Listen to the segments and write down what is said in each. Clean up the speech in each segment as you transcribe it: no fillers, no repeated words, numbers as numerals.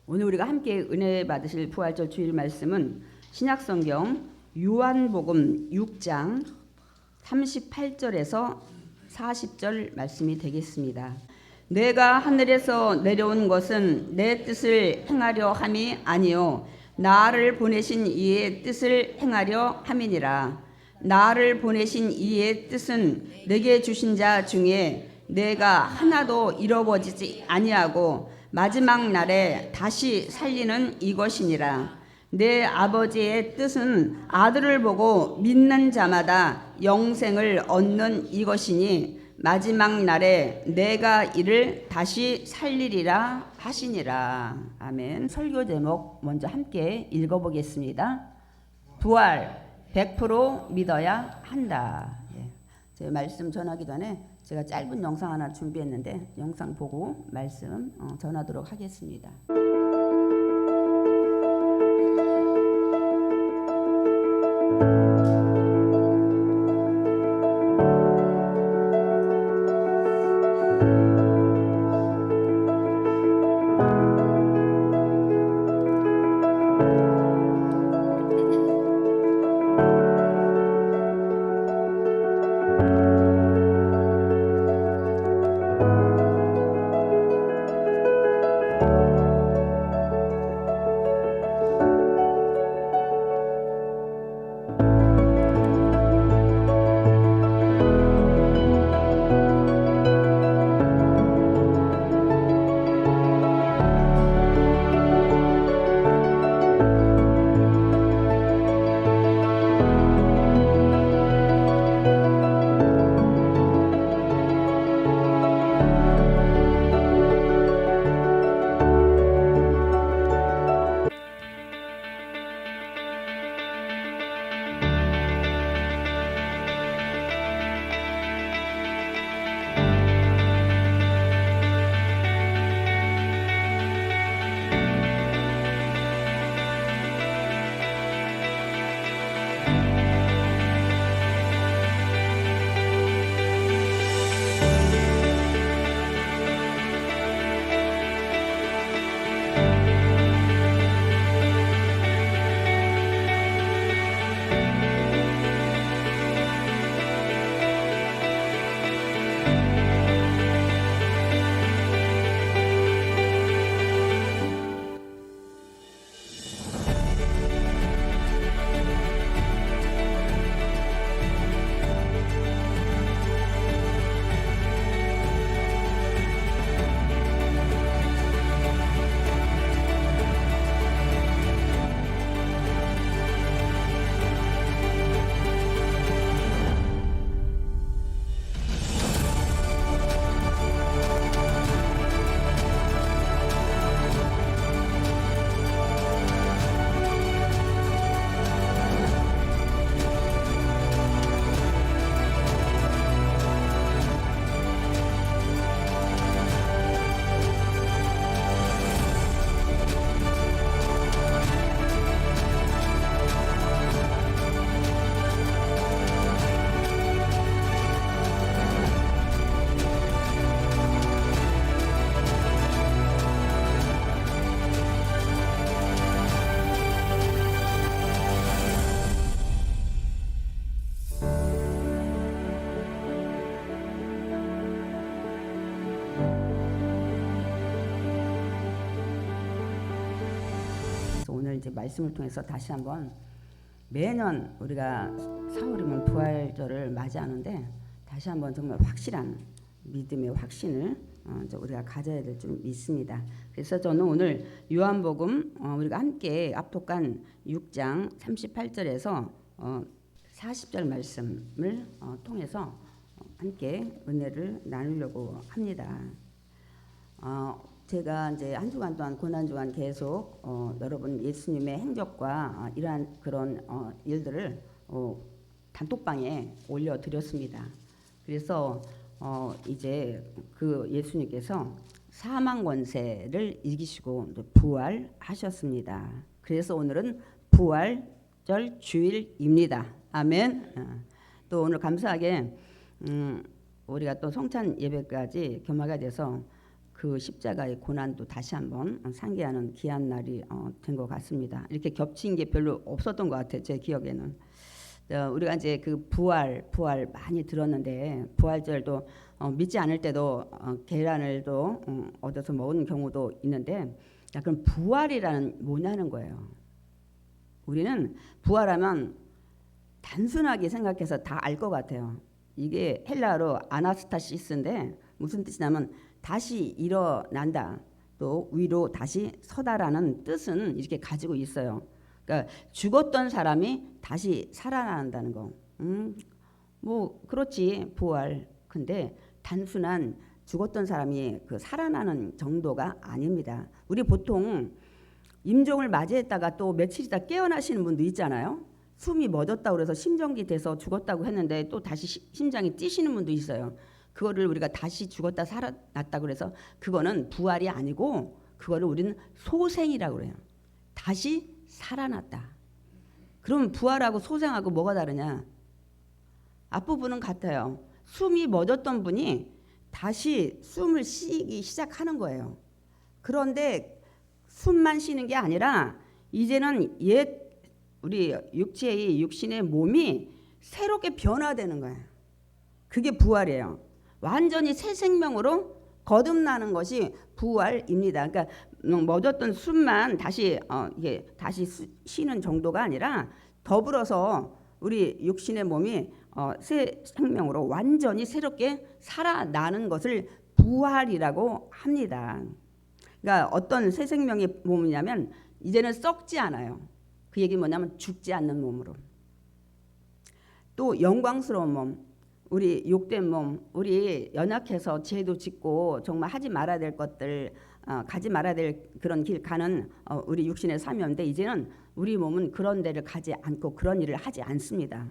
오늘 우리가 함께 은혜 받으실 부활절 주일 말씀은 신약성경 요한복음 6장 38절에서 40절 말씀이 되겠습니다. 내가 하늘에서 내려온 것은 내 뜻을 행하려 함이 아니요 나를 보내신 이의 뜻을 행하려 함이니라. 나를 보내신 이의 뜻은 내게 주신 자 중에 내가 하나도 잃어버리지 아니하고 마지막 날에 다시 살리는 이것이니라. 내 아버지의 뜻은 아들을 보고 믿는 자마다 영생을 얻는 이것이니 마지막 날에 내가 이를 다시 살리리라 하시니라. 아멘. 설교 제목 먼저 함께 읽어보겠습니다. 부활 100% 믿어야 한다. 제 말씀 전하기 전에 제가 짧은 영상 하나 준비했는데 영상 보고 말씀 전하도록 하겠습니다. 오늘 이제 말씀을 통해서 다시 한번 매년 우리가 4월이면 부활절을 맞이하는데 다시 한번 정말 확실한 믿음의 확신을 이제 우리가 가져야 될 줄 믿습니다. 그래서 저는 오늘 요한복음 우리가 함께 압독한 6장 38절에서 40절 말씀을 통해서 함께 은혜를 나누려고 합니다. 제가 이제 한 주간 동안 고난 주간 계속 여러분 예수님의 행적과 이러한 그런 일들을 단톡방에 올려드렸습니다. 그래서 이제 그 예수님께서 사망 권세를 이기시고 부활하셨습니다. 그래서 오늘은 부활절 주일입니다. 아멘. 또 오늘 감사하게 우리가 또 성찬 예배까지 겸하게 돼서 그 십자가의 고난도 다시 한번 상기하는 귀한 날이 된 것 같습니다. 이렇게 겹친 게 별로 없었던 것 같아요. 제 기억에는. 우리가 이제 그 부활 많이 들었는데 부활절도 믿지 않을 때도 계란을 또 얻어서 먹은 경우도 있는데, 그럼 부활이라는 뭐냐는 거예요. 우리는 부활하면 단순하게 생각해서 다 알 것 같아요. 이게 헬라어로 아나스타시스인데 무슨 뜻이냐면 다시 일어난다, 또 위로 다시 서다라는 뜻은 이렇게 가지고 있어요. 그러니까 죽었던 사람이 다시 살아난다는 거. 뭐 그렇지, 부활. 근데 단순한 죽었던 사람이 그 살아나는 정도가 아닙니다. 우리 보통 임종을 맞이했다가 또 며칠 있다 깨어나시는 분도 있잖아요. 숨이 멎었다고 그래서 심정지 돼서 죽었다고 했는데 또 다시 심장이 뛰시는 분도 있어요. 그거를 우리가 다시 죽었다 살아났다 그래서 그거는 부활이 아니고 그거를 우리는 소생이라고 그래요. 다시 살아났다. 그럼 부활하고 소생하고 뭐가 다르냐? 앞부분은 같아요. 숨이 멎었던 분이 다시 숨을 쉬기 시작하는 거예요. 그런데 숨만 쉬는 게 아니라 이제는 옛 우리 육체의 육신의 몸이 새롭게 변화되는 거예요. 그게 부활이에요. 완전히 새 생명으로 거듭나는 것이 부활입니다. 그러니까 멎었던 숨만 다시 이게 다시 쉬는 정도가 아니라 더불어서 우리 육신의 몸이 새 생명으로 완전히 새롭게 살아나는 것을 부활이라고 합니다. 그러니까 어떤 새 생명의 몸이냐면 이제는 썩지 않아요. 그 얘기 뭐냐면 죽지 않는 몸으로. 또 영광스러운 몸, 우리 욕된 몸, 우리 연약해서 죄도 짓고 정말 하지 말아야 될 것들, 가지 말아야 될 그런 길 가는 우리 육신의 삶이었는데 이제는 우리 몸은 그런 데를 가지 않고 그런 일을 하지 않습니다.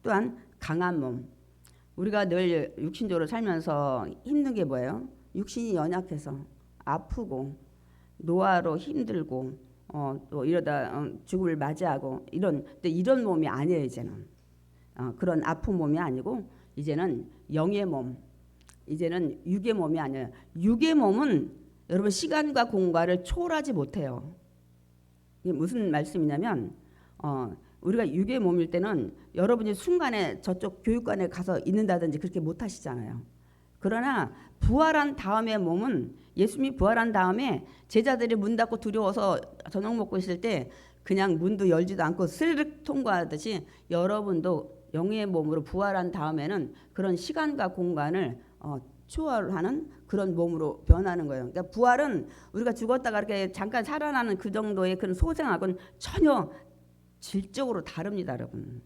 또한 강한 몸, 우리가 늘 육신적으로 살면서 힘든 게 뭐예요? 육신이 연약해서 아프고 노화로 힘들고 또 이러다 죽음을 맞이하고 이런 몸이 아니에요. 이제는 그런 아픈 몸이 아니고 이제는 영의 몸, 이제는 육의 몸이 아니에요. 육의 몸은 여러분 시간과 공간을 초월하지 못해요. 이게 무슨 말씀이냐면 우리가 육의 몸일 때는 여러분이 순간에 저쪽 교육관에 가서 있는다든지 그렇게 못 하시잖아요. 그러나 부활한 다음의 몸은, 예수님이 부활한 다음에 제자들이 문 닫고 두려워서 저녁 먹고 있을 때 그냥 문도 열지도 않고 스르륵 통과하듯이 여러분도 영의 몸으로 부활한 다음에는 그런 시간과 공간을 초월하는 그런 몸으로 변하는 거예요. 그러니까 부활은 우리가 죽었다가 이렇게 잠깐 살아나는 그 정도의 그런 소생하고는 전혀 질적으로 다릅니다, 여러분.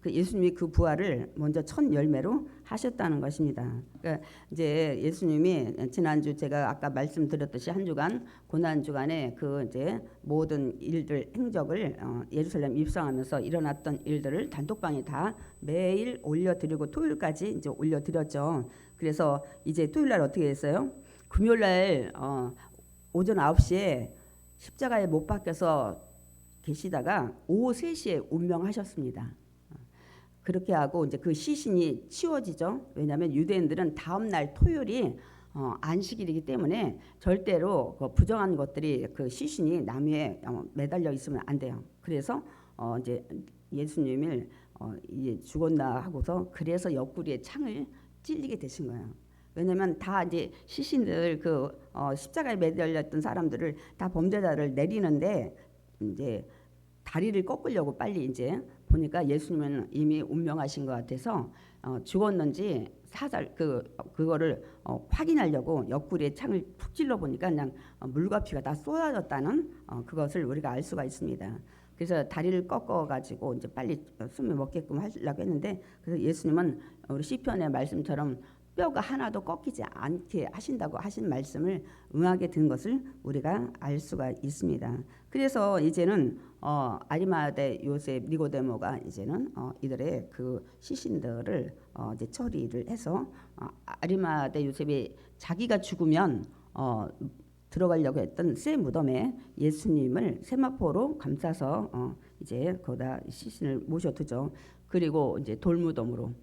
그 예수님이 그 부활을 먼저 첫 열매로 하셨다는 것입니다. 그러니까 이제 예수님이 지난주 제가 아까 말씀드렸듯이 한 주간 고난 주간에 그 이제 모든 일들 행적을 예루살렘 입성하면서 일어났던 일들을 단톡방에 다 매일 올려드리고 토요일까지 이제 올려드렸죠. 그래서 이제 토요일 날 어떻게 했어요? 금요일 날 오전 9시에 십자가에 못 박혀서 계시다가 오후 3시에 운명하셨습니다. 그렇게 하고 이제 그 시신이 치워지죠. 왜냐하면 유대인들은 다음 날 토요일이 안식일이기 때문에 절대로 그 부정한 것들이 그 시신이 나무에 매달려 있으면 안 돼요. 그래서 이제 예수님을 이제 죽었나 하고서 그래서 옆구리에 창을 찔리게 되신 거예요. 왜냐하면 다 이제 시신들 그 십자가에 매달렸던 사람들을 다 범죄자를 내리는데 이제 다리를 꺾으려고 빨리 이제 보니까 예수님은 이미 운명하신 것 같아서 죽었는지 그거를 확인하려고 옆구리에 창을 푹 찔러 보니까 그냥 물과 피가 다 쏟아졌다는 그것을 우리가 알 수가 있습니다. 그래서 다리를 꺾어 가지고 이제 빨리 숨을 먹게끔 하려고 했는데, 그래서 예수님은 우리 시편의 말씀처럼 뼈가 하나도 꺾이지 않게 하신다고 하신 말씀을 응하게 된 것을 우리가 알 수가 있습니다. 그래서 이제는 아리마대 요셉 니고데모가 이제는 이들의 그 시신들을 이제 처리를 해서 아리마대 요셉이 자기가 죽으면 들어가려고 했던 새 무덤에 예수님을 세마포로 감싸서 이제 거기다 시신을 모셔두죠. 그리고 이제 돌무덤으로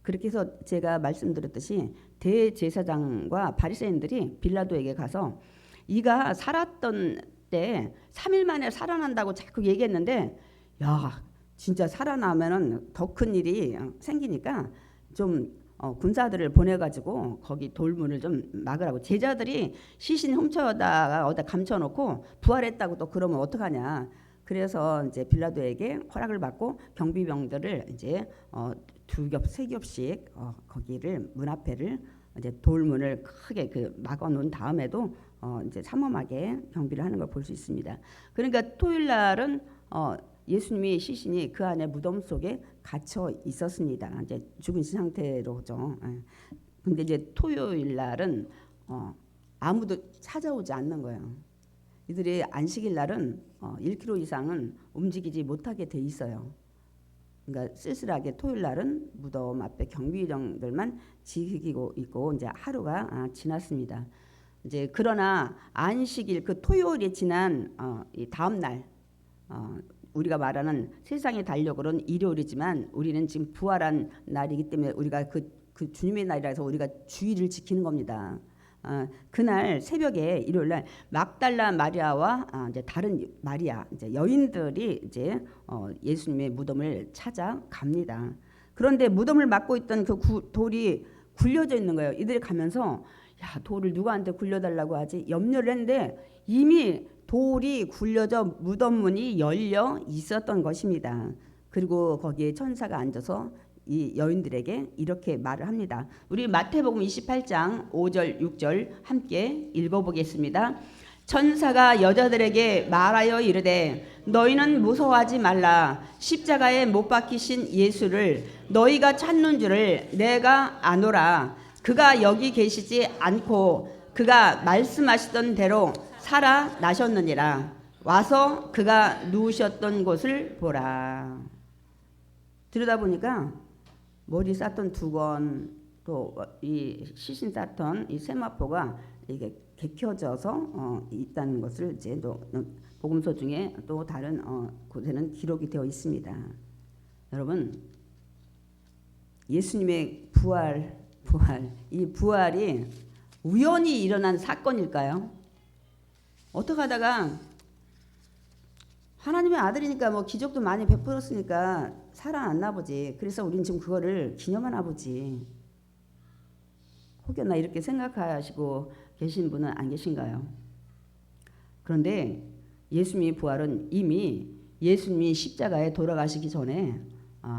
그렇게 해서 제가 말씀드렸듯이 대제사장과 바리새인들이 빌라도에게 가서 이가 살았던 때 3일 만에 살아난다고 자꾸 얘기했는데 야 진짜 살아나면은 더 큰 일이 생기니까 좀 군사들을 보내가지고 거기 돌문을 좀 막으라고. 제자들이 시신 훔쳐다가 어디다 감춰놓고 부활했다고 또 그러면 어떡하냐. 그래서 이제 빌라도에게 허락을 받고 경비병들을 이제 두 겹, 세 겹씩 거기를 문 앞에를 이제 돌문을 크게 그 막아놓은 다음에도 이제 삼엄하게 경비를 하는 걸 볼 수 있습니다. 그러니까 토요일 날은 예수님의 시신이 그 안에 무덤 속에 갇혀 있었습니다. 이제 죽은 상태로죠. 근데 이제 토요일 날은 아무도 찾아오지 않는 거예요. 이들이 안식일 날은 1km 이상은 움직이지 못하게 돼 있어요. 그러니까 쓸쓸하게 토요일 날은 무덤 앞에 경비병들만 지키고 있고 이제 하루가 지났습니다. 이제 그러나 안식일 그 토요일이 지난 이 다음 날 우리가 말하는 세상의 달력으로는 일요일이지만 우리는 지금 부활한 날이기 때문에 우리가 그 주님의 날이라서 우리가 주일을 지키는 겁니다. 그날 새벽에 일요일 날 막달라 마리아와 이제 다른 마리아 이제 여인들이 이제 예수님의 무덤을 찾아갑니다. 그런데 무덤을 막고 있던 그 돌이 굴려져 있는 거예요. 이들이 가면서 야 돌을 누구한테 굴려달라고 하지 염려를 했는데 이미 돌이 굴려져 무덤 문이 열려 있었던 것입니다. 그리고 거기에 천사가 앉아서 이 여인들에게 이렇게 말을 합니다. 우리 마태복음 28장 5절 6절 함께 읽어보겠습니다. 천사가 여자들에게 말하여 이르되 너희는 무서워하지 말라. 십자가에 못 박히신 예수를 너희가 찾는 줄을 내가 아노라. 그가 여기 계시지 않고 그가 말씀하시던 대로 살아나셨느니라. 와서 그가 누우셨던 곳을 보라. 들여다보니까 머리 쌌던 두건 또 이 시신 쌌던 이 세마포가 이게 개켜져서 있다는 것을 이제 또 복음서 중에 또 다른 곳에는 기록이 되어 있습니다. 여러분 예수님의 부활 이 부활이 우연히 일어난 사건일까요? 어떻게 하다가 하나님의 아들이니까 뭐 기적도 많이 베풀었으니까 살아났나 보지. 그래서 우린 지금 그거를 기념하나 보지. 혹여나 이렇게 생각하시고 계신 분은 안 계신가요? 그런데 예수님의 부활은 이미 예수님이 십자가에 돌아가시기 전에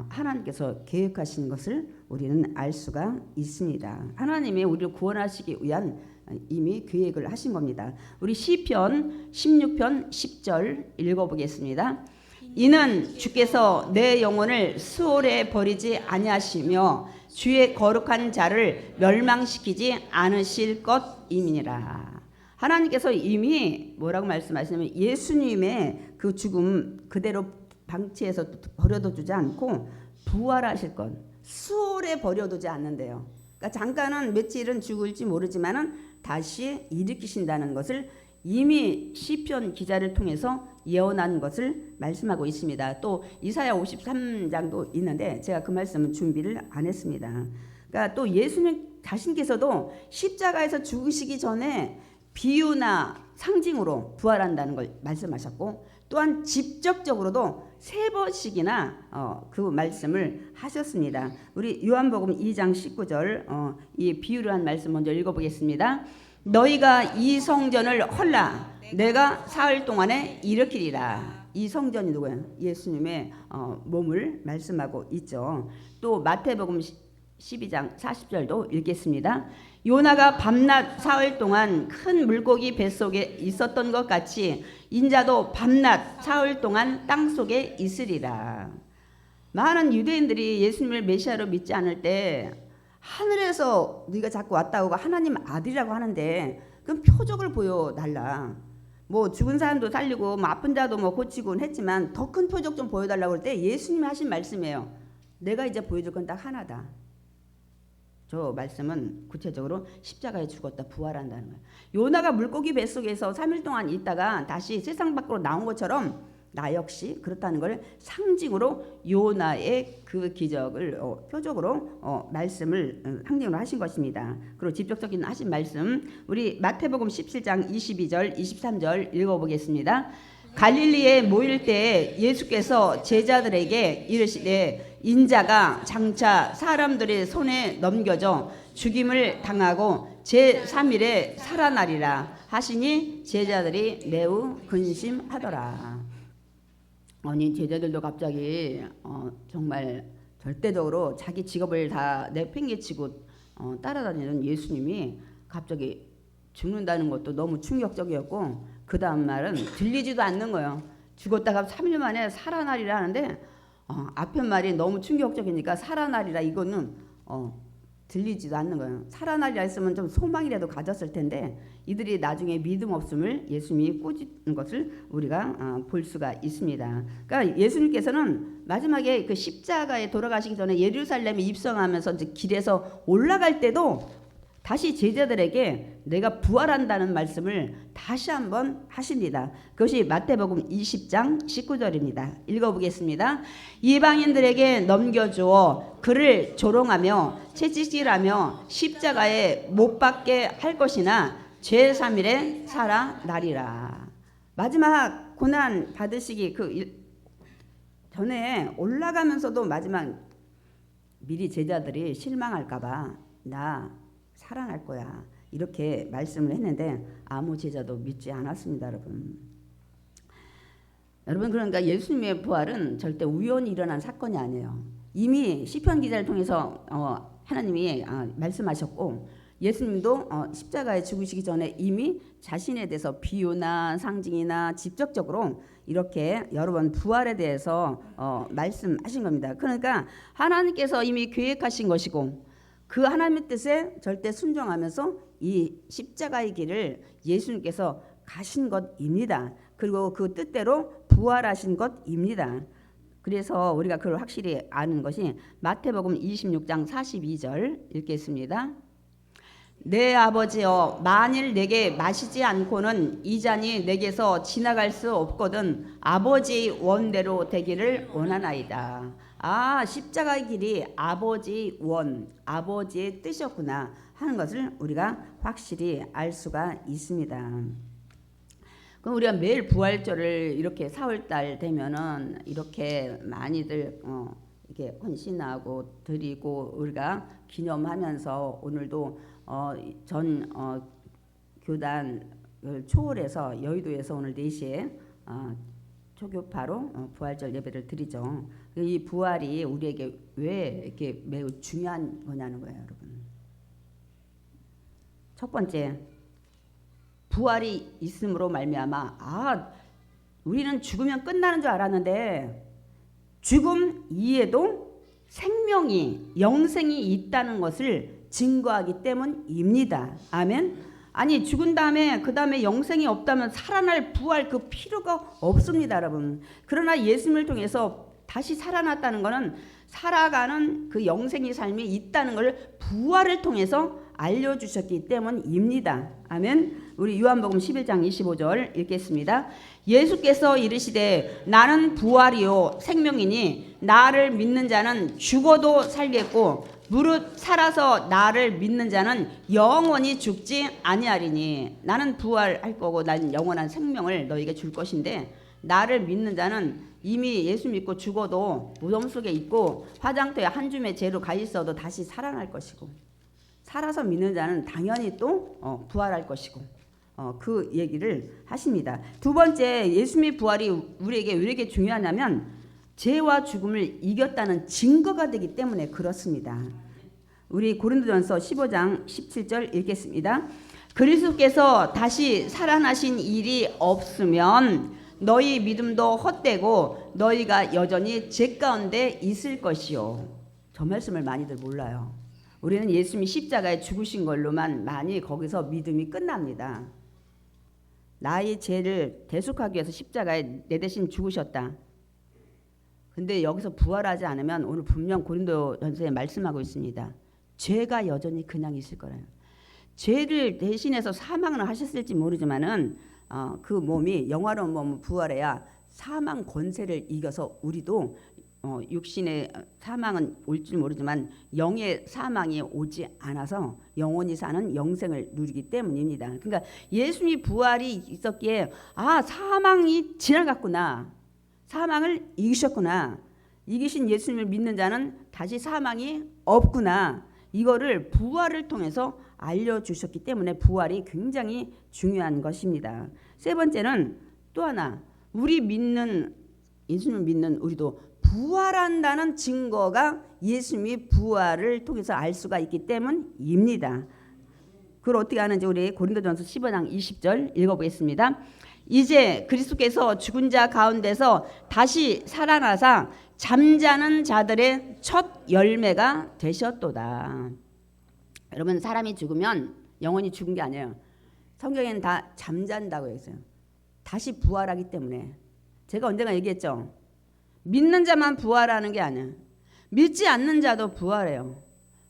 하나님께서 계획하신 것을 우리는 알 수가 있습니다. 하나님이 우리를 구원하시기 위한 이미 계획을 하신 겁니다. 우리 시편 16편 10절 읽어보겠습니다. 이는 주께서 내 영혼을 수월에 버리지 아니하시며 주의 거룩한 자를 멸망시키지 않으실 것임이니라. 하나님께서 이미 뭐라고 말씀하시냐면 예수님의 그 죽음 그대로 방치해서 버려둬 주지 않고 부활하실 것 수월에 버려두지 않는데요. 그러니까 잠깐은 며칠은 죽을지 모르지만은 다시 일으키신다는 것을 이미 시편 기자를 통해서 예언한 것을 말씀하고 있습니다. 또 이사야 53장도 있는데 제가 그 말씀은 준비를 안 했습니다. 그러니까 또 예수님 자신께서도 십자가에서 죽으시기 전에 비유나 상징으로 부활한다는 걸 말씀하셨고 또한 직접적으로도 3번씩이나 그 말씀을 하셨습니다. 우리 요한복음 2장 19절 이 비유를 한 말씀 먼저 읽어보겠습니다. 너희가 이 성전을 헐라 내가 사흘 동안에 일으키리라. 이 성전이 누구예요? 예수님의 몸을 말씀하고 있죠. 또 마태복음 12장 40절도 읽겠습니다. 요나가 밤낮 사흘 동안 큰 물고기 뱃속에 있었던 것 같이 인자도 밤낮 사흘 동안 땅속에 있으리라. 많은 유대인들이 예수님을 메시아로 믿지 않을 때 하늘에서 네가 자꾸 왔다고 하나님 아들이라고 하는데 그럼 표적을 보여달라. 뭐 죽은 사람도 살리고 뭐 아픈 자도 뭐 고치곤 했지만 더 큰 표적 좀 보여달라고 할 때 예수님이 하신 말씀이에요. 내가 이제 보여줄 건 딱 하나다. 저 말씀은 구체적으로 십자가에 죽었다 부활한다는 거예요. 요나가 물고기 뱃속에서 3일 동안 있다가 다시 세상 밖으로 나온 것처럼 나 역시 그렇다는 걸 상징으로 요나의 그 기적을 표적으로 말씀을 상징으로 하신 것입니다. 그리고 직접적인 하신 말씀 우리 마태복음 17장 22절 23절 읽어보겠습니다. 갈릴리에 모일 때 예수께서 제자들에게 이르시되 인자가 장차 사람들의 손에 넘겨져 죽임을 당하고 제3일에 살아나리라 하시니 제자들이 매우 근심하더라. 아니 제자들도 갑자기 정말 절대적으로 자기 직업을 다 내팽개치고 따라다니는 예수님이 갑자기 죽는다는 것도 너무 충격적이었고 그 다음 말은 들리지도 않는 거예요. 죽었다가 3일 만에 살아나리라 하는데 앞에 말이 너무 충격적이니까 살아나리라 이거는 들리지도 않는 거예요. 살아나리라 했으면 좀 소망이라도 가졌을 텐데 이들이 나중에 믿음 없음을 예수님이 꾸짖는 것을 우리가 볼 수가 있습니다. 그러니까 예수님께서는 마지막에 그 십자가에 돌아가시기 전에 예루살렘에 입성하면서 이제 길에서 올라갈 때도 다시 제자들에게 내가 부활한다는 말씀을 다시 한번 하십니다. 그것이 마태복음 20장 19절입니다. 읽어보겠습니다. 이방인들에게 넘겨주어 그를 조롱하며 채찍질하며 십자가에 못 박게 할 것이나 제3일에 살아나리라. 마지막 고난 받으시기 그 전에 올라가면서도 마지막 미리 제자들이 실망할까봐 나 살아날 거야 이렇게 말씀을 했는데 아무 제자도 믿지 않았습니다. 여러분 그러니까 예수님의 부활은 절대 우연히 일어난 사건이 아니에요. 이미 시편 기자를 통해서 하나님이 말씀하셨고 예수님도 십자가에 죽으시기 전에 이미 자신에 대해서 비유나 상징이나 직접적으로 이렇게 여러 번 부활에 대해서 말씀하신 겁니다. 그러니까 하나님께서 이미 계획하신 것이고 그 하나님의 뜻에 절대 순종하면서 이 십자가의 길을 예수님께서 가신 것입니다. 그리고 그 뜻대로 부활하신 것입니다. 그래서 우리가 그걸 확실히 아는 것이 마태복음 26장 42절 읽겠습니다. 내 아버지여 만일 내게 마시지 않고는 이 잔이 내게서 지나갈 수 없거든 아버지의 원대로 되기를 원하나이다. 십자가의 길이 아버지의 원, 아버지의 뜻이었구나 하는 것을 우리가 확실히 알 수가 있습니다. 그럼 우리가 매일 부활절을 이렇게 4월달 되면은 이렇게 많이들 이렇게 헌신하고 드리고 우리가 기념하면서 오늘도 전 교단을 초월해서 여의도에서 오늘 4시에 초교파로 부활절 예배를 드리죠. 이 부활이 우리에게 왜 이렇게 매우 중요한 거냐는 거예요, 여러분. 첫 번째, 부활이 있음으로 말미암아 우리는 죽으면 끝나는 줄 알았는데 죽음 이에도 생명이 영생이 있다는 것을 증거하기 때문입니다. 아멘. 아니 죽은 다음에 그 다음에 영생이 없다면 살아날 부활 그 필요가 없습니다, 여러분. 그러나 예수님을 통해서 다시 살아났다는 것은 살아가는 그 영생의 삶이 있다는 것을 부활을 통해서 알려주셨기 때문입니다. 아멘. 우리 요한복음 11장 25절 읽겠습니다. 예수께서 이르시되 나는 부활이요 생명이니 나를 믿는 자는 죽어도 살겠고 무릇 살아서 나를 믿는 자는 영원히 죽지 아니하리니. 나는 부활할 거고 난 영원한 생명을 너에게 줄 것인데 나를 믿는 자는 이미 예수 믿고 죽어도 무덤 속에 있고 화장터에 한 줌의 죄로 가 있어도 다시 살아날 것이고 살아서 믿는 자는 당연히 또 부활할 것이고 그 얘기를 하십니다. 두 번째, 예수님의 부활이 우리에게 왜 이렇게 중요하냐면 죄와 죽음을 이겼다는 증거가 되기 때문에 그렇습니다. 우리 고린도전서 15장 17절 읽겠습니다. 그리스도께서 다시 살아나신 일이 없으면 너희 믿음도 헛되고 너희가 여전히 죄 가운데 있을 것이요. 저 말씀을 많이들 몰라요. 우리는 예수님이 십자가에 죽으신 걸로만 많이 거기서 믿음이 끝납니다. 나의 죄를 대속하기 위해서 십자가에 내 대신 죽으셨다. 근데 여기서 부활하지 않으면 오늘 분명 고린도전서에 말씀하고 있습니다. 죄가 여전히 그냥 있을 거라요. 죄를 대신해서 사망을 하셨을지 모르지만은 그 몸이 영화로운 몸은 부활해야 사망 권세를 이겨서 우리도 육신의 사망은 올 줄 모르지만 영의 사망이 오지 않아서 영원히 사는 영생을 누리기 때문입니다. 그러니까 예수님이 부활이 있었기에 사망이 지나갔구나. 사망을 이기셨구나. 이기신 예수님을 믿는 자는 다시 사망이 없구나. 이거를 부활을 통해서 알려주셨기 때문에 부활이 굉장히 중요한 것입니다. 세 번째는 또 하나, 우리 믿는 예수님을 믿는 우리도 부활한다는 증거가 예수님이 부활을 통해서 알 수가 있기 때문입니다. 그걸 어떻게 하는지 우리 고린도전서 15장 20절 읽어보겠습니다. 이제 그리스도께서 죽은 자 가운데서 다시 살아나사 잠자는 자들의 첫 열매가 되셨도다. 여러분, 사람이 죽으면 영원히 죽은 게 아니에요. 성경에는 다 잠잔다고 했어요. 다시 부활하기 때문에. 제가 언젠가 얘기했죠. 믿는 자만 부활하는 게 아니에요. 믿지 않는 자도 부활해요.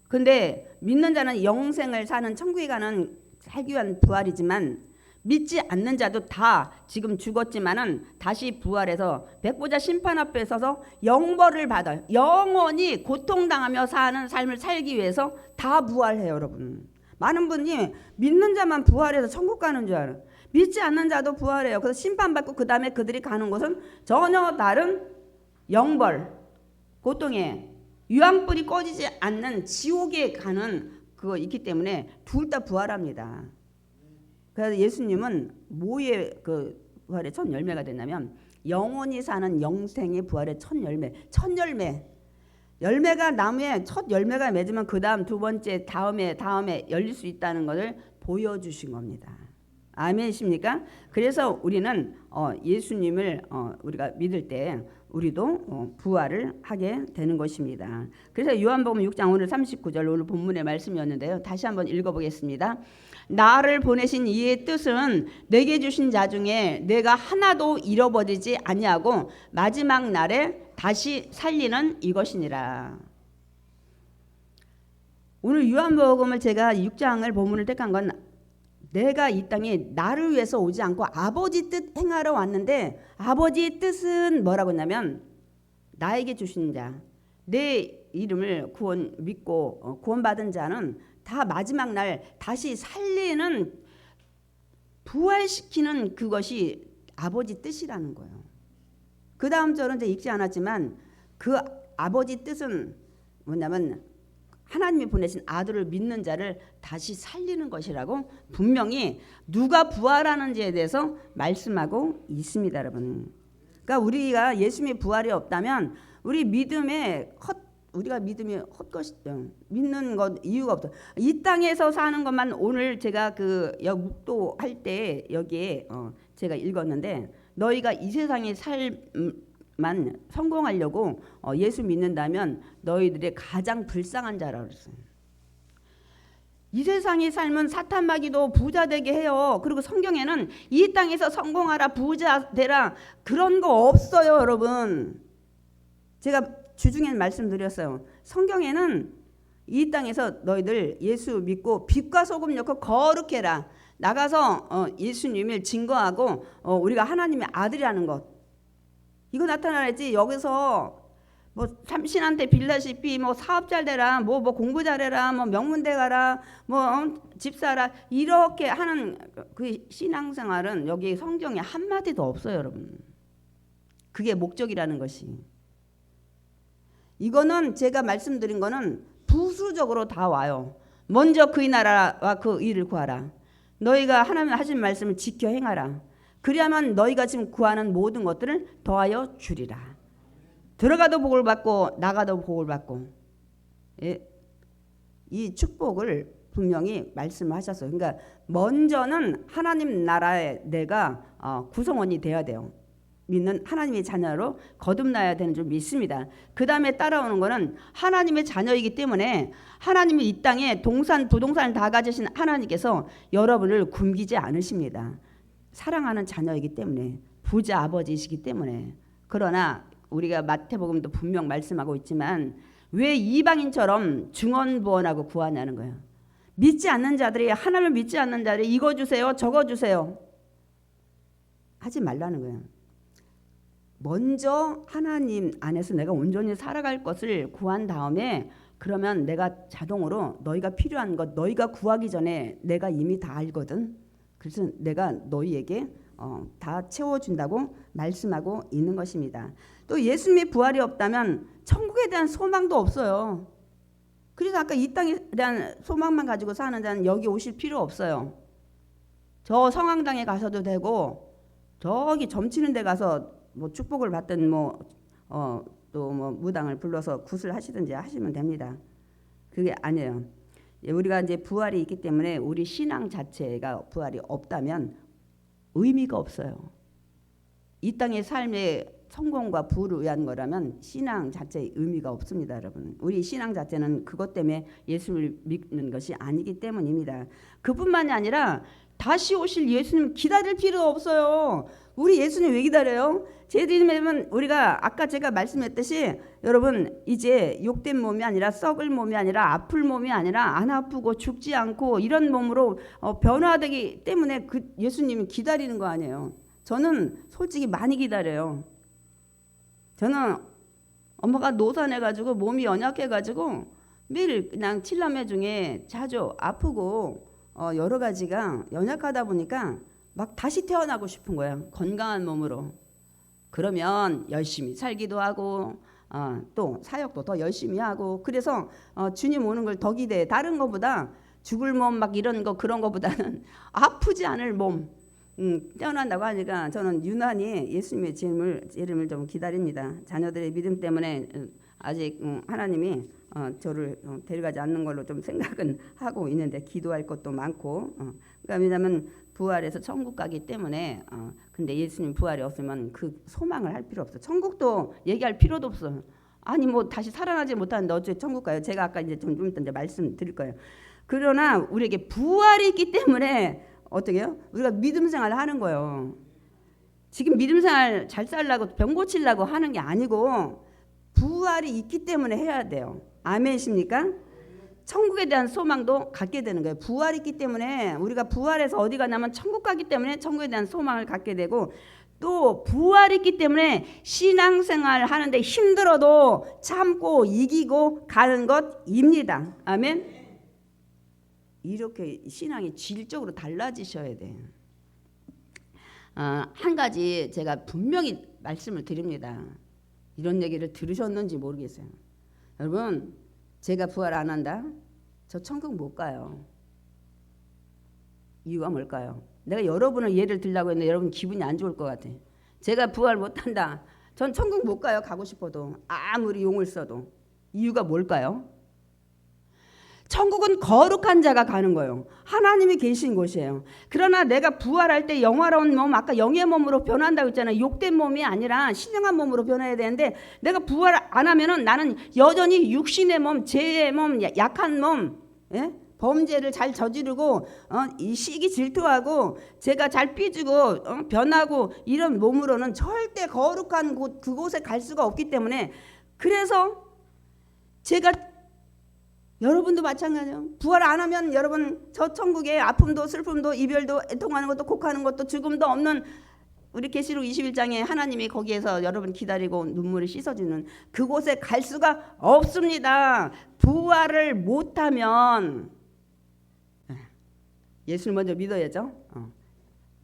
근데 믿는 자는 영생을 사는 천국에 가는 살기 위한 부활이지만 믿지 않는 자도 다 지금 죽었지만은 다시 부활해서 백보자 심판 앞에 서서 영벌을 받아요. 영원히 고통당하며 사는 삶을 살기 위해서 다 부활해요, 여러분. 많은 분이 믿는 자만 부활해서 천국 가는 줄 알아요. 믿지 않는 자도 부활해요. 그래서 심판받고 그 다음에 그들이 가는 곳은 전혀 다른 영벌, 고통에 유황불이 꺼지지 않는 지옥에 가는 그거 있기 때문에 둘 다 부활합니다. 그래서 예수님은 뭐의 그 부활의 첫 열매가 됐냐면 영원히 사는 영생의 부활의 첫 열매. 첫 열매. 열매가 나무에 첫 열매가 맺으면 그 다음 두 번째 다음에 열릴 수 있다는 것을 보여주신 겁니다. 아멘이십니까? 그래서 우리는 예수님을 우리가 믿을 때 우리도 부활을 하게 되는 것입니다. 그래서 요한복음 6장 오늘 39절 오늘 본문의 말씀이었는데요. 다시 한번 읽어보겠습니다. 나를 보내신 이의 뜻은 내게 주신 자 중에 내가 하나도 잃어버리지 아니하고 마지막 날에 다시 살리는 이것이니라. 오늘 요한복음을 제가 6장을 본문을 택한 건 내가 이 땅에 나를 위해서 오지 않고 아버지 뜻 행하러 왔는데 아버지의 뜻은 뭐라고 했냐면 나에게 주신 자, 내 이름을 믿고 구원받은 자는 다 마지막 날 다시 살리는 부활시키는 그것이 아버지 뜻이라는 거예요. 그 다음 절은 이제 읽지 않았지만 그 아버지 뜻은 뭐냐면 하나님이 보내신 아들을 믿는 자를 다시 살리는 것이라고 분명히 누가 부활하는지에 대해서 말씀하고 있습니다, 여러분. 그러니까 우리가 예수님의 부활이 없다면 우리 믿음에 우리가 믿음이 헛것이죠. 믿는 것 이유가 없어. 이 땅에서 사는 것만 오늘 제가 그 묵도 할 때 여기에 제가 읽었는데 너희가 이 세상의 삶만 성공하려고 예수 믿는다면 너희들의 가장 불쌍한 자라고 그랬어요. 이 세상의 삶은 사탄 마귀도 부자 되게 해요. 그리고 성경에는 이 땅에서 성공하라 부자 되라 그런 거 없어요, 여러분. 제가 주중에 말씀드렸어요. 성경에는 이 땅에서 너희들 예수 믿고 빛과 소금 넣고 거룩해라. 나가서 예수님을 증거하고 우리가 하나님의 아들이라는 것. 이거 나타나야지. 여기서 뭐 삼신한테 빌다시피 뭐 사업 잘 되라, 뭐 공부 잘해라, 뭐 명문대 가라, 뭐 집 사라 이렇게 하는 그 신앙생활은 여기 성경에 한 마디도 없어요, 여러분. 그게 목적이라는 것이. 이거는 제가 말씀드린 거는 부수적으로 다 와요. 먼저 그의 나라와 그 의를 구하라. 너희가 하나님 하신 말씀을 지켜 행하라. 그리하면 너희가 지금 구하는 모든 것들을 더하여 주리라. 들어가도 복을 받고 나가도 복을 받고. 이 축복을 분명히 말씀하셨어요. 그러니까 먼저는 하나님 나라에 내가 구성원이 되어야 돼요. 믿는 하나님의 자녀로 거듭나야 되는 줄 믿습니다. 그 다음에 따라오는 거는 하나님의 자녀이기 때문에 하나님이 이 땅에 부동산을 다 가지신 하나님께서 여러분을 굶기지 않으십니다. 사랑하는 자녀이기 때문에 부자 아버지이시기 때문에. 그러나 우리가 마태복음도 분명 말씀하고 있지만 왜 이방인처럼 중언부언하고 구하냐는 거예요. 믿지 않는 자들이 하나님을 믿지 않는 자들이 이거 주세요 저거 주세요 하지 말라는 거예요. 먼저 하나님 안에서 내가 온전히 살아갈 것을 구한 다음에 그러면 내가 자동으로 너희가 필요한 것 너희가 구하기 전에 내가 이미 다 알거든. 그래서 내가 너희에게 다 채워준다고 말씀하고 있는 것입니다. 또 예수님의 부활이 없다면 천국에 대한 소망도 없어요. 그래서 아까 이 땅에 대한 소망만 가지고 사는 자는 여기 오실 필요 없어요. 저 성황당에 가서도 되고 저기 점치는 데 가서 뭐 축복을 받든 또 무당을 불러서 굿을 하시든지 하시면 됩니다. 그게 아니에요. 우리가 이제 부활이 있기 때문에 우리 신앙 자체가 부활이 없다면 의미가 없어요. 이 땅의 삶의 성공과 부를 위한 거라면 신앙 자체의 의미가 없습니다, 여러분. 우리 신앙 자체는 그것 때문에 예수를 믿는 것이 아니기 때문입니다. 그뿐만이 아니라 다시 오실 예수님 기다릴 필요 없어요. 우리 예수님 왜 기다려요? 제주님은 우리가 아까 제가 말씀했듯이 여러분 이제 욕된 몸이 아니라 썩을 몸이 아니라 아플 몸이 아니라 안 아프고 죽지 않고 이런 몸으로 변화되기 때문에 그 예수님이 기다리는 거 아니에요. 저는 솔직히 많이 기다려요. 저는 엄마가 노산해가지고 몸이 연약해가지고 매일 그냥 칠남매 중에 자주 아프고 여러 가지가 연약하다 보니까 막 다시 태어나고 싶은 거예요. 건강한 몸으로. 그러면 열심히 살기도 하고 또 사역도 더 열심히 하고 그래서 주님 오는 걸 더 기대해. 다른 것보다 죽을 몸 막 이런 거 그런 것보다는 아프지 않을 몸 태어난다고 하니까 저는 유난히 예수님의 재림을 좀 기다립니다. 자녀들의 믿음 때문에 아직 하나님이 저를 데려가지 않는 걸로 좀 생각은 하고 있는데 기도할 것도 많고 그러니까 왜냐하면 부활해서 천국 가기 때문에 근데 예수님 부활이 없으면 그 소망을 할 필요 없어. 천국도 얘기할 필요도 없어. 아니 뭐 다시 살아나지 못하는데 어째 천국 가요? 제가 아까 이제 좀 이따 이제 말씀드릴 거예요. 그러나 우리에게 부활이 있기 때문에 어떻게 해요? 우리가 믿음 생활을 하는 거예요. 지금 믿음 생활 잘 살려고 병 고치려고 하는 게 아니고 부활이 있기 때문에 해야 돼요. 아멘이십니까? 천국에 대한 소망도 갖게 되는 거예요. 부활이 있기 때문에 우리가 부활해서 어디 가냐면 천국 가기 때문에 천국에 대한 소망을 갖게 되고 또 부활이 있기 때문에 신앙생활 하는데 힘들어도 참고 이기고 가는 것입니다. 아멘. 이렇게 신앙이 질적으로 달라지셔야 돼요. 한 가지 제가 분명히 말씀을 드립니다. 이런 얘기를 들으셨는지 모르겠어요. 여러분 제가 부활 안 한다? 저 천국 못 가요. 이유가 뭘까요? 내가 여러분을 예를 들려고 했는데 여러분 기분이 안 좋을 것 같아. 제가 부활 못 한다. 전 천국 못 가요. 가고 싶어도 아무리 용을 써도. 이유가 뭘까요? 천국은 거룩한 자가 가는 거예요. 하나님이 계신 곳이에요. 그러나 내가 부활할 때 영화로운 몸, 아까 영의 몸으로 변한다고 했잖아요. 욕된 몸이 아니라 신령한 몸으로 변해야 되는데 내가 부활 안 하면은 나는 여전히 육신의 몸, 죄의 몸, 약한 몸, 범죄를 잘 저지르고 이 시기 질투하고 제가 잘 삐지고 변하고 이런 몸으로는 절대 거룩한 곳 그곳에 갈 수가 없기 때문에 그래서 제가 여러분도 마찬가지예요. 부활 안 하면 여러분 저 천국에 아픔도 슬픔도 이별도 애통하는 것도 곡하는 것도 죽음도 없는 우리 계시록 21장에 하나님이 거기에서 여러분 기다리고 눈물을 씻어주는 그곳에 갈 수가 없습니다. 부활을 못하면 예수를 먼저 믿어야죠.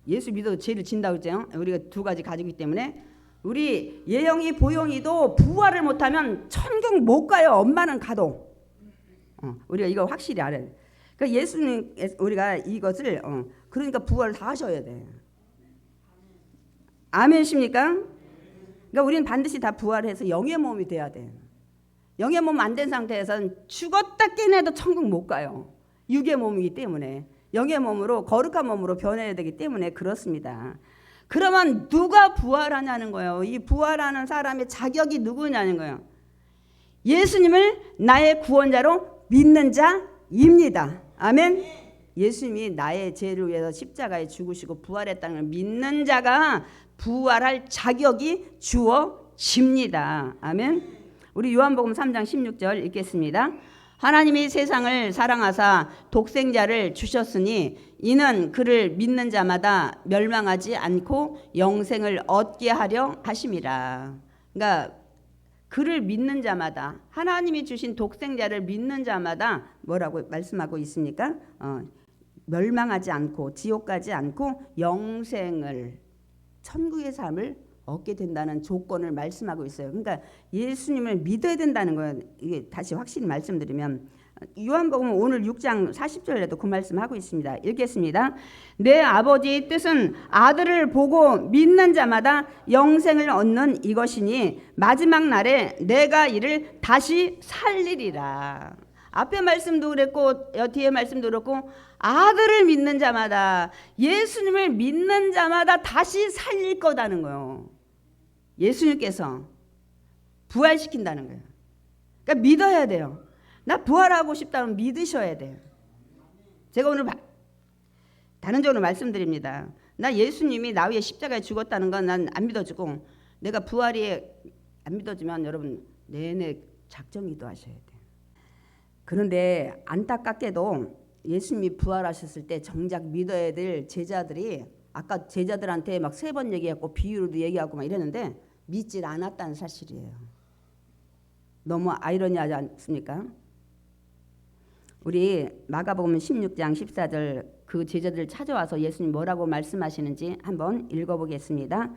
예수 믿어도 죄를 진다고 했죠. 우리가 두 가지 가지고 있기 때문에 우리 예영이 보영이도 부활을 못하면 천국 못 가요. 엄마는 가도. 우리가 이거 확실히 알아야 돼. 그러니까 예수님 우리가 이것을 그러니까 부활을 다 하셔야 돼. 아멘이십니까? 그러니까 우리는 반드시 다 부활해서 영의 몸이 돼야 돼. 영의 몸 안 된 상태에서는 죽었다 깨내도 천국 못 가요. 육의 몸이기 때문에 영의 몸으로 거룩한 몸으로 변해야 되기 때문에 그렇습니다. 그러면 누가 부활하냐는 거예요. 이 부활하는 사람의 자격이 누구냐는 거예요. 예수님을 나의 구원자로 믿는 자입니다. 아멘. 예수님이 나의 죄를 위해서 십자가에 죽으시고 부활했다는 걸 믿는 자가 부활할 자격이 주어집니다. 아멘. 우리 요한복음 3장 16절 읽겠습니다. 하나님이 세상을 사랑하사 독생자를 주셨으니 이는 그를 믿는 자마다 멸망하지 않고 영생을 얻게 하려 하심이라. 그러니까 그를 믿는 자마다, 하나님이 주신 독생자를 믿는 자마다 뭐라고 말씀하고 있습니까? 멸망하지 않고 지옥 가지 않고 영생을, 천국의 삶을 얻게 된다는 조건을 말씀하고 있어요. 그러니까 예수님을 믿어야 된다는 거예요. 이게 다시 확실히 말씀드리면 요한복음 오늘 6장 40절에도 그 말씀하고 있습니다. 읽겠습니다. 내 아버지의 뜻은 아들을 보고 믿는 자마다 영생을 얻는 이것이니 마지막 날에 내가 이를 다시 살리리라. 앞에 말씀도 그랬고 뒤에 말씀도 그렇고 아들을 믿는 자마다, 예수님을 믿는 자마다 다시 살릴 거다는 거예요. 예수님께서 부활시킨다는 거예요. 그러니까 믿어야 돼요. 나 부활하고 싶다면 믿으셔야 돼요. 제가 오늘 다른 적으로 말씀드립니다. 나 예수님이 나 위해 십자가에 죽었다는 건 난 안 믿어지고, 내가 부활이 안 믿어지면 여러분 내내 작정 기도하셔야 돼요. 그런데 안타깝게도 예수님이 부활하셨을 때 정작 믿어야 될 제자들이, 아까 제자들한테 막 3번 얘기하고 비유로도 얘기하고 막 이랬는데 믿질 않았다는 사실이에요. 너무 아이러니하지 않습니까? 우리 마가복음 16장 14절 그 제자들 찾아와서 예수님 뭐라고 말씀하시는지 한번 읽어보겠습니다.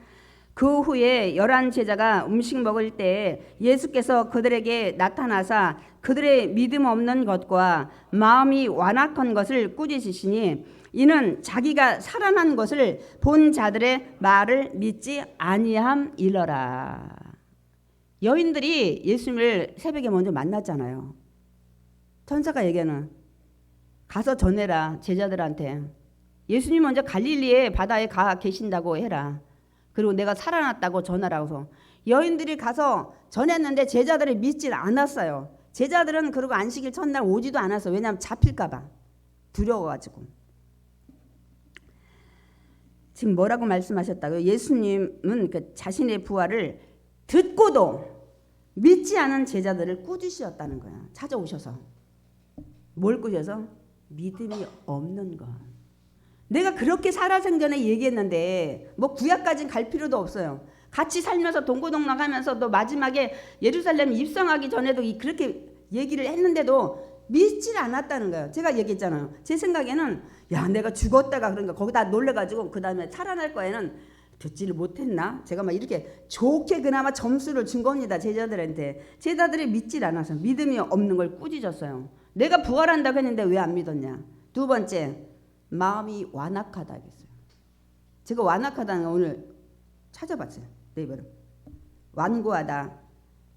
그 후에 11 제자가 음식 먹을 때 예수께서 그들에게 나타나사 그들의 믿음 없는 것과 마음이 완악한 것을 꾸짖으시니 이는 자기가 살아난 것을 본 자들의 말을 믿지 아니함이러라. 여인들이 예수님을 새벽에 먼저 만났잖아요. 천사가 얘기하는, 가서 전해라 제자들한테. 예수님 먼저 갈릴리에 바다에 가 계신다고 해라. 그리고 내가 살아났다고 전하라고. 여인들이 가서 전했는데 제자들이 믿질 않았어요. 제자들은 그러고 안식일 첫날 오지도 않았어요. 왜냐하면 잡힐까 봐 두려워가지고. 지금 뭐라고 말씀하셨다고요? 예수님은 그 자신의 부활을 듣고도 믿지 않은 제자들을 꾸짖으셨다는 거야. 찾아오셔서. 뭘 꾸짖어서? 믿음이 없는 것. 내가 그렇게 살아생전에 얘기했는데 뭐 구약까지는 갈 필요도 없어요. 같이 살면서 동고동락하면서도 마지막에 예루살렘 입성하기 전에도 그렇게 얘기를 했는데도 믿질 않았다는 거예요. 제가 얘기했잖아요. 제 생각에는 야, 내가 죽었다가 그런가 거기다 놀래가지고 그 다음에 살아날 거에는 듣지를 못했나? 제가 막 이렇게 좋게 그나마 점수를 준 겁니다. 제자들한테. 제자들이 믿질 않아서 믿음이 없는 걸 꾸짖었어요. 내가 부활한다고 했는데 왜 안 믿었냐? 두 번째, 마음이 완악하다 했어요. 제가 완악하다는 거 오늘 찾아봤어요. 네이버로. 완고하다,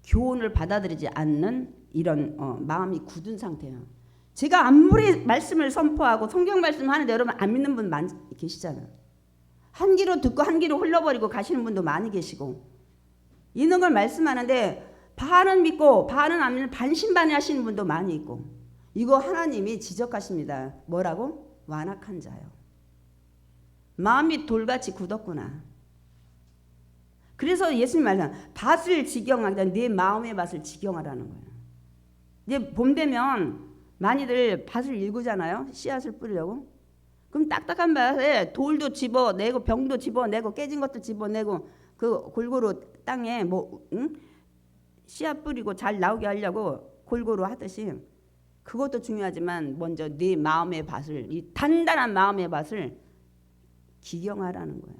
교훈을 받아들이지 않는 이런 마음이 굳은 상태예요. 제가 아무리 말씀을 선포하고 성경 말씀하는데 여러분 안 믿는 분 많이 계시잖아요. 한 귀로 듣고 한 귀로 흘러버리고 가시는 분도 많이 계시고, 있는 걸 말씀하는데 반은 믿고 반은 안 믿는 반신반의 하시는 분도 많이 있고, 이거 하나님이 지적하십니다. 뭐라고? 완악한 자요. 마음이 돌같이 굳었구나. 그래서 예수님 말씀, 밭을 직경하다, 내 마음의 밭을 직경하라는 거예요. 이제 봄 되면 많이들 밭을 일구잖아요. 씨앗을 뿌리려고. 그럼 딱딱한 밭에 돌도 집어내고 병도 집어내고 깨진 것도 집어내고 그 골고루 땅에 씨앗 뿌리고 잘 나오게 하려고 골고루 하듯이, 그것도 중요하지만 먼저 네 마음의 밭을, 이 단단한 마음의 밭을 기경하라는 거예요.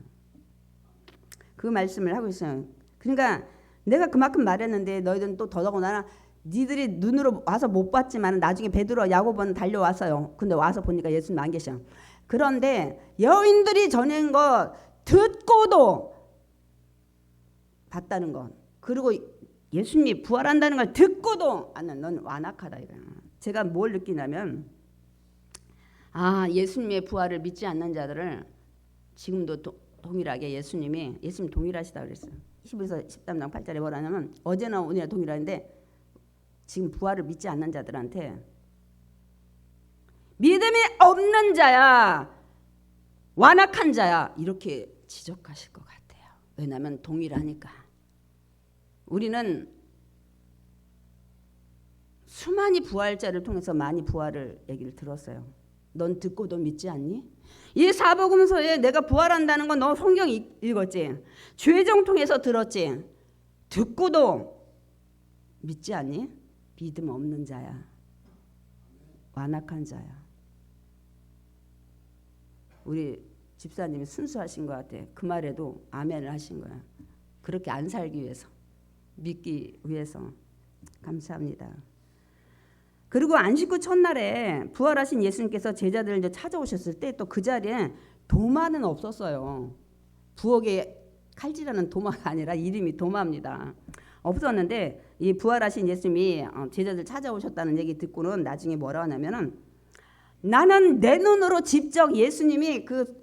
그 말씀을 하고 있어요. 그러니까 내가 그만큼 말했는데 너희들은 또 더더구나, 니들이 눈으로 와서 못 봤지만 나중에 베드로 야고보는 달려왔어요. 근데 와서 보니까 예수님 안 계셔. 그런데 여인들이 전한 거 듣고도 봤다는 것, 그리고 예수님이 부활한다는 걸 듣고도 넌 완악하다 이거야. 제가 뭘 느끼냐면, 예수님의 부활을 믿지 않는 자들을 지금도 동일하게 예수님 동일하시다 그랬어요. 히브리서 13장 8절에 뭐라냐면, 어제나 오늘이나 동일한데 지금 부활을 믿지 않는 자들한테 믿음이 없는 자야, 완악한 자야, 이렇게 지적하실 것 같아요. 왜냐하면 동일하니까. 우리는 수많이 부활자를 통해서 많이 부활을 얘기를 들었어요. 넌 듣고도 믿지 않니? 이 사복음서에 내가 부활한다는 건 너 성경 읽었지? 죄정 통해서 들었지? 듣고도 믿지 않니? 믿음 없는 자야. 완악한 자야. 우리 집사님이 순수하신 것 같아. 그 말에도 아멘을 하신 거야. 그렇게 안 살기 위해서, 믿기 위해서. 감사합니다. 그리고 안식구 첫날에 부활하신 예수님께서 제자들을 이제 찾아오셨을 때 또 그 자리에 도마는 없었어요. 부엌에 칼질하는 도마가 아니라 이름이 도마입니다. 없었는데 이 부활하신 예수님이 제자들 찾아오셨다는 얘기 듣고는 나중에 뭐라 하냐면은 나는 내 눈으로 직접 예수님이 그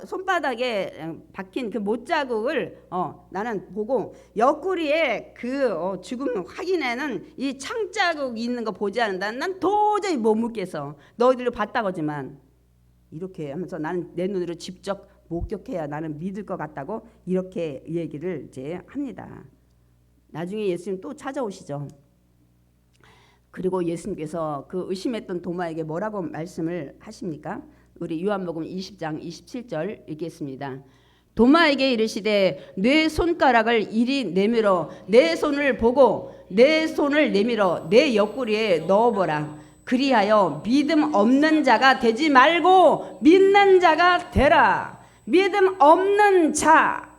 손바닥에 박힌 그 못자국을 나는 보고 옆구리에 그 죽음 확인에는 이 창자국이 있는 거 보지 않는다. 난 도저히 못 묻겠어. 너희들도 봤다고지만 이렇게 하면서 나는 내 눈으로 직접 목격해야 나는 믿을 것 같다고 이렇게 얘기를 이제 합니다. 나중에 예수님 또 찾아오시죠. 그리고 예수님께서 그 의심했던 도마에게 뭐라고 말씀을 하십니까? 우리 요한복음 20장 27절 읽겠습니다. 도마에게 이르시되 내 손가락을 이리 내밀어 내 손을 보고 내 손을 내밀어 내 옆구리에 넣어보라. 그리하여 믿음 없는 자가 되지 말고 믿는 자가 되라. 믿음 없는 자.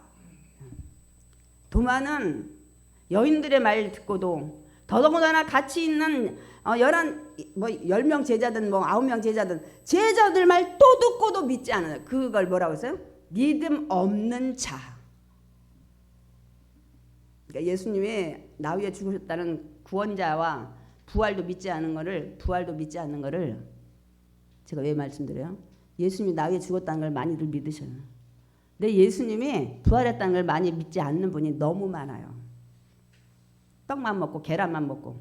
도마는 여인들의 말 듣고도 더더군다나 같이 있는 10명 제자든 9명 제자든 제자들 말 또 듣고도 믿지 않아요. 그걸 뭐라고 했어요? 믿음 없는 자. 그러니까 예수님이 나 위에 죽으셨다는 구원자와 부활도 믿지 않는 거를 제가 왜 말씀드려요? 예수님이 나 위에 죽었다는 걸 많이들 믿으셔요. 근데 예수님이 부활했다는 걸 많이 믿지 않는 분이 너무 많아요. 떡만 먹고 계란만 먹고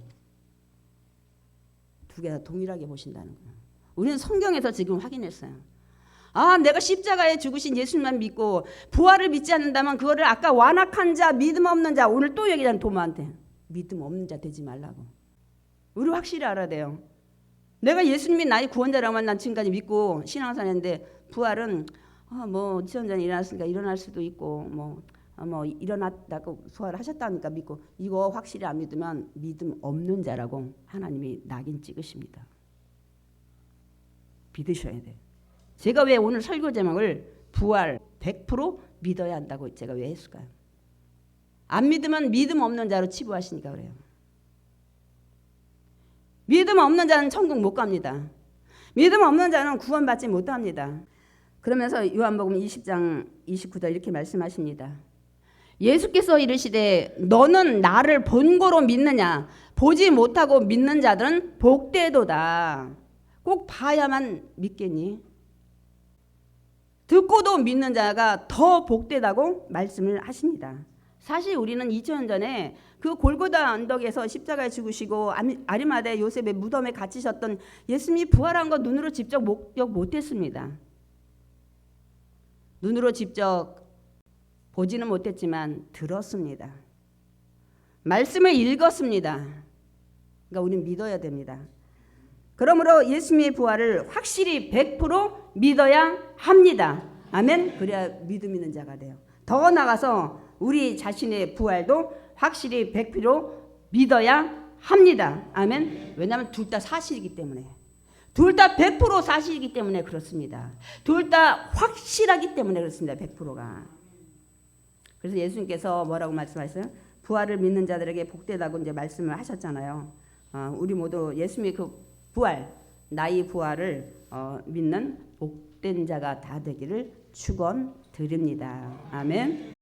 두 개 다 동일하게 보신다는 거예요. 우리는 성경에서 지금 확인했어요. 내가 십자가에 죽으신 예수님만 믿고 부활을 믿지 않는다면 그거를 아까 완악한 자, 믿음 없는 자, 오늘 또 얘기하는 도마한테 믿음 없는 자 되지 말라고. 우리 확실히 알아야 돼요. 내가 예수님이 나의 구원자라면 난 지금까지 믿고 신앙생활 했는데 부활은 지원자는 일어났으니까 일어날 수도 있고 일어났다고 부활하셨다니까 믿고 이거 확실히 안 믿으면 믿음 없는 자라고 하나님이 낙인 찍으십니다. 믿으셔야 돼. 제가 왜 오늘 설교 제목을 부활 100% 믿어야 한다고 제가 왜 했을까요? 안 믿으면 믿음 없는 자로 치부하시니까 그래요. 믿음 없는 자는 천국 못 갑니다. 믿음 없는 자는 구원받지 못합니다. 그러면서 요한복음 20장 29절 이렇게 말씀하십니다. 예수께서 이르시되 너는 나를 본고로 믿느냐? 보지 못하고 믿는 자들은 복되도다. 꼭 봐야만 믿겠니? 듣고도 믿는 자가 더 복되다고 말씀을 하십니다. 사실 우리는 2000년 전에 그 골고다 언덕에서 십자가에 죽으시고 아리마대 요셉의 무덤에 갇히셨던 예수님이 부활한 거 눈으로 직접 목격 못했습니다. 눈으로 직접 보지는 못했지만 들었습니다. 말씀을 읽었습니다. 그러니까 우리는 믿어야 됩니다. 그러므로 예수님의 부활을 확실히 100% 믿어야 합니다. 아멘. 그래야 믿음 있는 자가 돼요. 더 나가서 우리 자신의 부활도 확실히 100% 믿어야 합니다. 아멘. 왜냐하면 둘 다 사실이기 때문에. 둘 다 100% 사실이기 때문에 그렇습니다. 둘 다 확실하기 때문에 그렇습니다. 100%가. 그래서 예수님께서 뭐라고 말씀하셨어요? 부활을 믿는 자들에게 복되다고 이제 말씀을 하셨잖아요. 우리 모두 예수님의 그 부활, 나의 부활을 믿는 복된 자가 다 되기를 축원드립니다. 아멘.